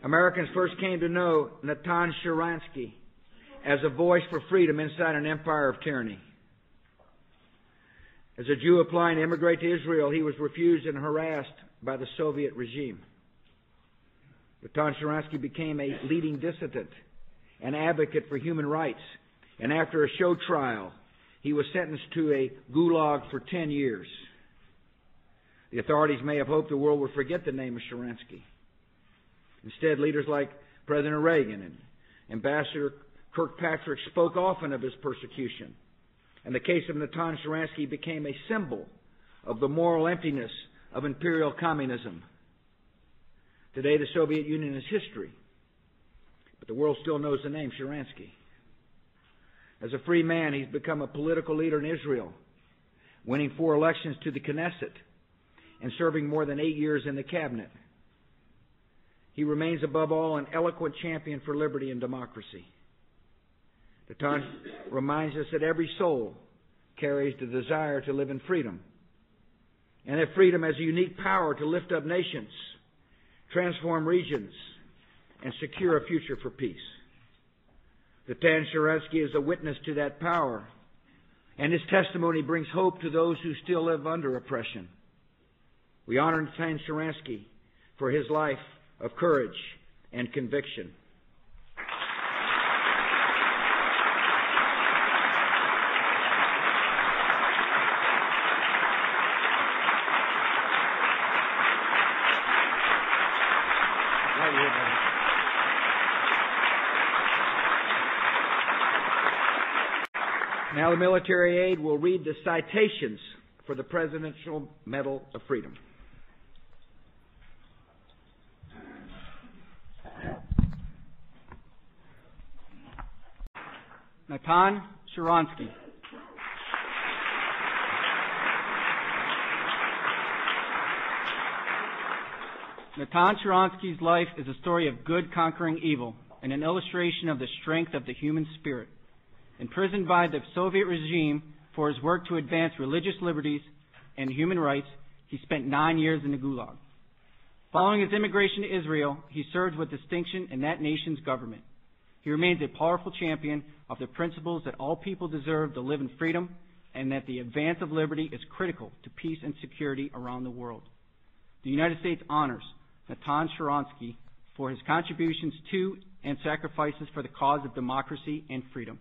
Americans first came to know Natan Sharansky as a voice for freedom inside an empire of tyranny. As a Jew applying to immigrate to Israel, he was refused and harassed by the Soviet regime. Natan Sharansky became a leading dissident, an advocate for human rights, and after a show trial, he was sentenced to a gulag for 10 years. The authorities may have hoped the world would forget the name of Sharansky. Instead, leaders like President Reagan and Ambassador Kirkpatrick spoke often of his persecution. And the case of Natan Sharansky became a symbol of the moral emptiness of imperial communism. Today, the Soviet Union is history, but the world still knows the name Sharansky. As a free man, he's become a political leader in Israel, winning 4 elections to the Knesset and serving more than 8 years in the cabinet. He remains, above all, an eloquent champion for liberty and democracy. Natan reminds us that every soul carries the desire to live in freedom, and that freedom has a unique power to lift up nations, transform regions, and secure a future for peace. Natan Sharansky is a witness to that power, and his testimony brings hope to those who still live under oppression. We honor Natan Sharansky for his life of courage and conviction. Now the military aide will read the citations for the Presidential Medal of Freedom. Natan Sharansky. Natan Sharansky's life is a story of good conquering evil and an illustration of the strength of the human spirit. Imprisoned by the Soviet regime for his work to advance religious liberties and human rights, he spent 9 years in the Gulag. Following his immigration to Israel, he served with distinction in that nation's government. He remains a powerful champion of the principles that all people deserve to live in freedom and that the advance of liberty is critical to peace and security around the world. The United States honors Natan Sharansky for his contributions to and sacrifices for the cause of democracy and freedom.